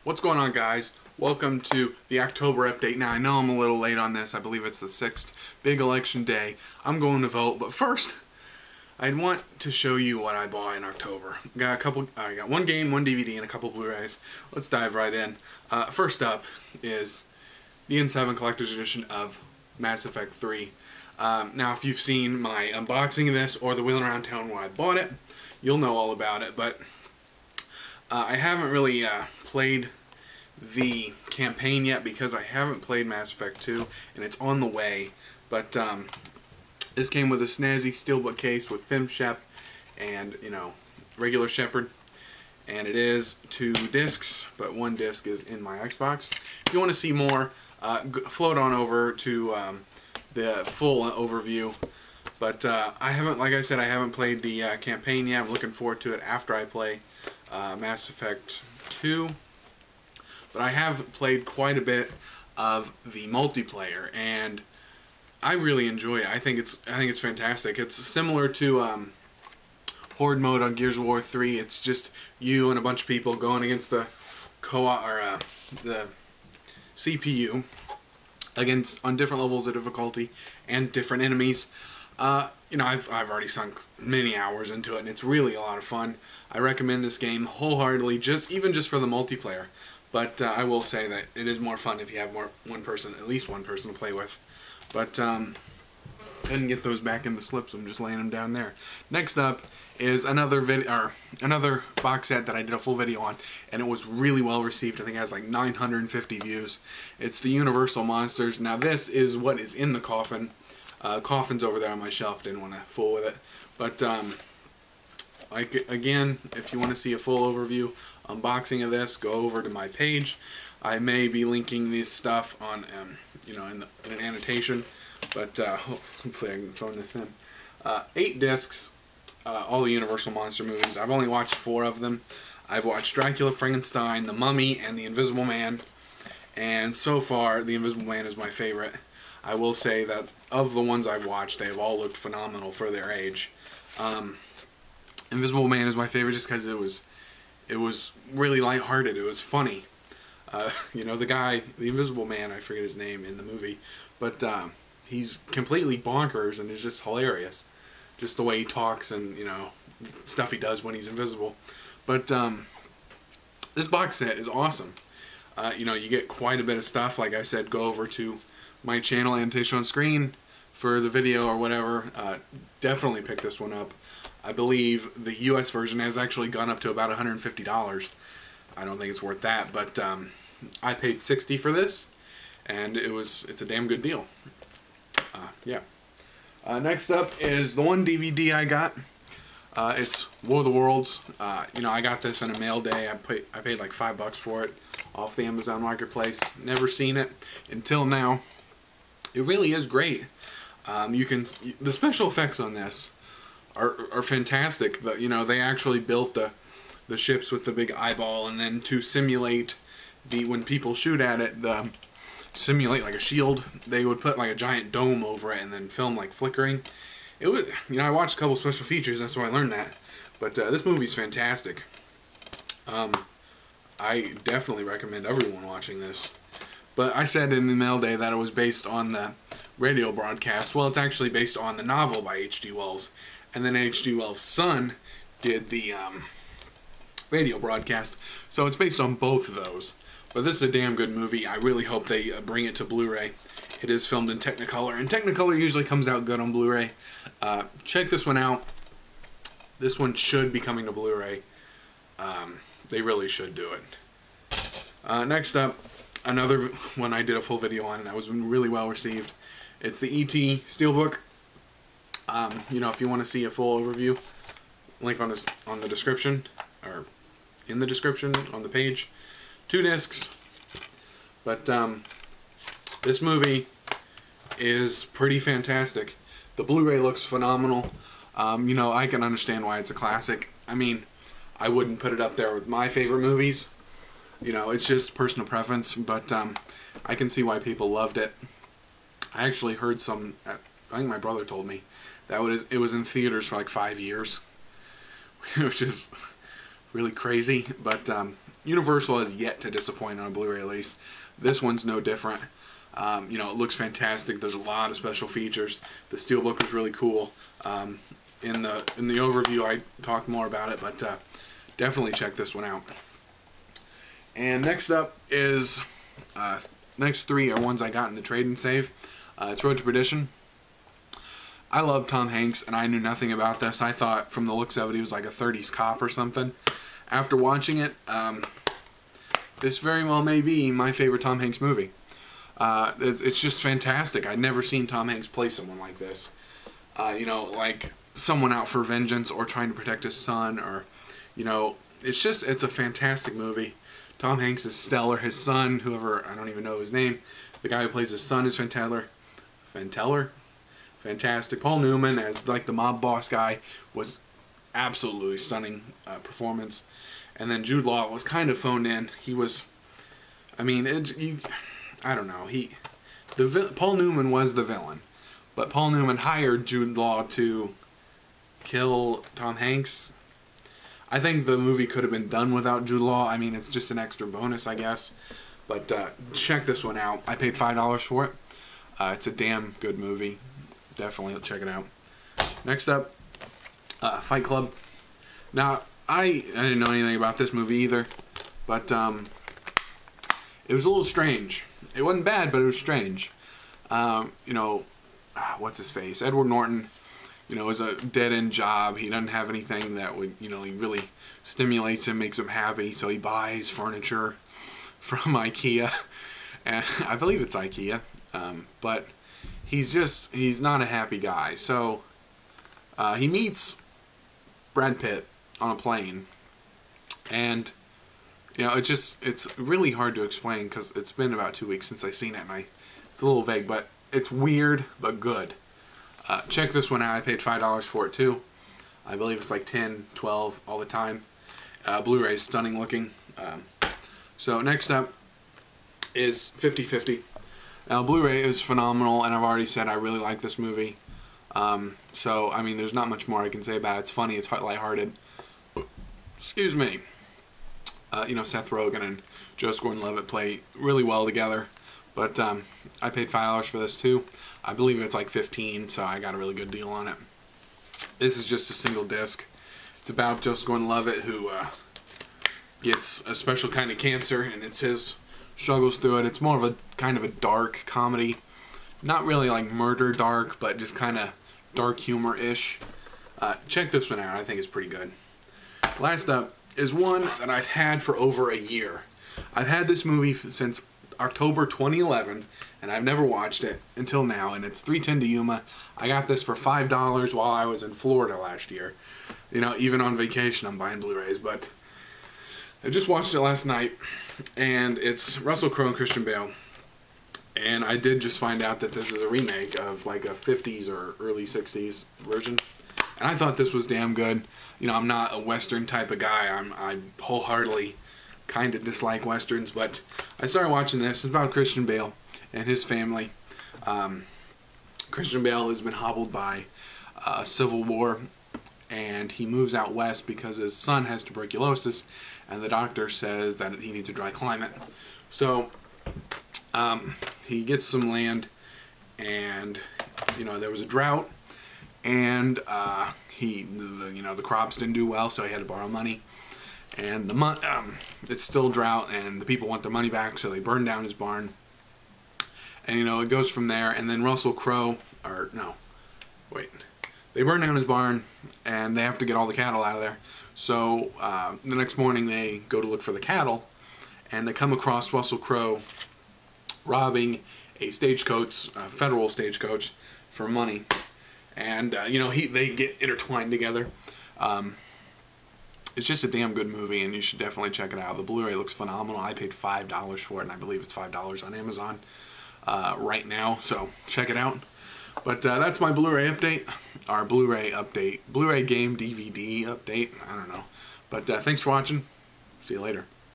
What's going on, guys? Welcome to the October update. Now, I know I'm a little late on this. I believe it's the 6th, big election day. I'm going to vote, but first, I want to show you what I bought in October. I got one game, one DVD, and a couple Blu-rays. Let's dive right in. First up is the N7 Collector's Edition of Mass Effect 3. Now, if you've seen my unboxing of this or the Wheeling Around Town where I bought it, you'll know all about it, but I haven't really played the campaign yet because I haven't played Mass Effect 2, and it's on the way. But this came with a snazzy steelbook case with Fem Shep and, regular Shepard. And it is 2 discs, but 1 disc is in my Xbox. If you want to see more, float on over to the full overview. But I haven't, like I said, I haven't played the campaign yet. I'm looking forward to it after I play Mass Effect 2. But I have played quite a bit of the multiplayer, and I really enjoy it. I think it's fantastic. It's similar to Horde mode on Gears of War 3. It's just you and a bunch of people going against the the CPU on different levels of difficulty and different enemies. I've already sunk many hours into it, and it's really a lot of fun. I recommend this game wholeheartedly, even just for the multiplayer. But I will say that it is more fun if you have at least one person to play with. But couldn't get those back in the slips. I'm just laying them down there. Next up is another box set that I did a full video on, and it was really well received. I think it has like 950 views. It's the Universal Monsters. Now this is what is in the coffin. Coffin's over there on my shelf. Didn't want to fool with it, but again, if you want to see a full overview unboxing of this, go over to my page. I may be linking this stuff on, in an annotation, but hopefully I can phone this in. 8 discs, all the Universal Monster movies. I've only watched 4 of them. I've watched Dracula, Frankenstein, The Mummy, and The Invisible Man. And so far, The Invisible Man is my favorite. I will say that of the ones I've watched, they have all looked phenomenal for their age. Invisible Man is my favorite just because it was really lighthearted. It was funny. The guy, the Invisible Man, I forget his name in the movie, but he's completely bonkers and is just hilarious. Just the way he talks and, stuff he does when he's invisible. But this box set is awesome. You get quite a bit of stuff. Like I said, go over to my channel, annotation on screen, for the video or whatever. Definitely pick this one up. I believe the US version has actually gone up to about $150. I don't think it's worth that, but I paid $60 for this, and it's a damn good deal. Yeah. Next up is the one DVD I got. It's War of the Worlds. I got this in a mail day. I paid like $5 for it off the Amazon Marketplace. Never seen it until now. It really is great. The special effects on this are fantastic. They actually built the ships with the big eyeball, and then to simulate when people shoot at it, simulate like a shield, they would put like a giant dome over it and then film like flickering. It was, I watched a couple special features, that's where I learned that. But this movie's fantastic. I definitely recommend everyone watching this. But I said in the mail day that it was based on the radio broadcast. Well, it's actually based on the novel by H.G. Wells. And then H.G. Wells' son did the radio broadcast. So it's based on both of those. But this is a damn good movie. I really hope they bring it to Blu-ray. It is filmed in Technicolor, and Technicolor usually comes out good on Blu-ray. Check this one out. This one should be coming to Blu-ray. They really should do it. Next up, another one I did a full video on, and that was really well received. It's the E.T. Steelbook. If you want to see a full overview, link on the description, or in the description on the page. 2 discs. But this movie is pretty fantastic. The Blu-ray looks phenomenal. I can understand why it's a classic. I mean, I wouldn't put it up there with my favorite movies. It's just personal preference, but I can see why people loved it. I actually heard I think my brother told me that it was in theaters for like 5 years, which is really crazy. But Universal has yet to disappoint on a Blu-ray release. This one's no different. It looks fantastic. There's a lot of special features. The steelbook was really cool. In the overview, I talked more about it, but definitely check this one out. And next up is next three are ones I got in the trade and save. It's Road to Perdition. I love Tom Hanks, and I knew nothing about this. I thought from the looks of it he was like a 30s cop or something. After watching it, this very well may be my favorite Tom Hanks movie. It's just fantastic. I'd never seen Tom Hanks play someone like this. Like someone out for vengeance or trying to protect his son, or, it's a fantastic movie. Tom Hanks is stellar. His son, whoever, I don't even know his name, the guy who plays his son is fantastic. Paul Newman as like the mob boss guy was absolutely stunning performance. And then Jude Law was kind of phoned in. He was, I don't know. Paul Newman was the villain, but Paul Newman hired Jude Law to kill Tom Hanks. I think the movie could have been done without Jude Law. It's just an extra bonus, I guess. But check this one out. I paid $5 for it. It's a damn good movie. Definitely check it out. Next up, Fight Club. Now, I didn't know anything about this movie either, but it was a little strange. It wasn't bad, but it was strange. What's his face? Edward Norton, is a dead-end job. He doesn't have anything that would, he really stimulates him, makes him happy, so he buys furniture from IKEA. And I believe it's IKEA. But he's not a happy guy. So he meets Brad Pitt on a plane, and it's really hard to explain because it's been about 2 weeks since I've seen it, and it's a little vague, but it's weird but good. Check this one out. I paid $5 for it too. I believe it's like 10, 12 all the time. Blu-ray is stunning looking. So next up is 50/50. Now Blu-ray is phenomenal, and I've already said I really like this movie. So there's not much more I can say about it. It's funny, it's lighthearted. Excuse me. Seth Rogen and Joseph Gordon-Levitt play really well together. But I paid $5 for this too. I believe it's like $15, so I got a really good deal on it. This is just a single disc. It's about Joseph Gordon-Levitt, who gets a special kind of cancer, and it's his struggles through it. It's more of a kind of a dark comedy. Not really like murder dark, but just kind of dark humor-ish. Check this one out. I think it's pretty good. Last up is one that I've had for over a year. I've had this movie since October 2011, and I've never watched it until now, and it's 3:10 to Yuma. I got this for $5 while I was in Florida last year. Even on vacation I'm buying Blu-rays, but I just watched it last night, and it's Russell Crowe and Christian Bale. And I did just find out that this is a remake of like a 50s or early 60s version. And I thought this was damn good. I'm not a Western type of guy. I wholeheartedly kind of dislike Westerns, but I started watching this. It's about Christian Bale and his family. Christian Bale has been hobbled by a civil war, and he moves out west because his son has tuberculosis, and the doctor says that he needs a dry climate. So he gets some land, and there was a drought, and the crops didn't do well, so he had to borrow money. And it's still drought, and the people want their money back, so they burn down his barn. And it goes from there. And then Russell Crowe, they burn down his barn, and they have to get all the cattle out of there. So the next morning they go to look for the cattle, and they come across Russell Crowe robbing a stagecoach, a federal stagecoach, for money. And they get intertwined together. It's just a damn good movie, and you should definitely check it out. The Blu-ray looks phenomenal. I paid $5 for it, and I believe it's $5 on Amazon right now, so check it out. But that's my Blu-ray update, our Blu-ray update, Blu-ray game DVD update, I don't know. But thanks for watching. See you later.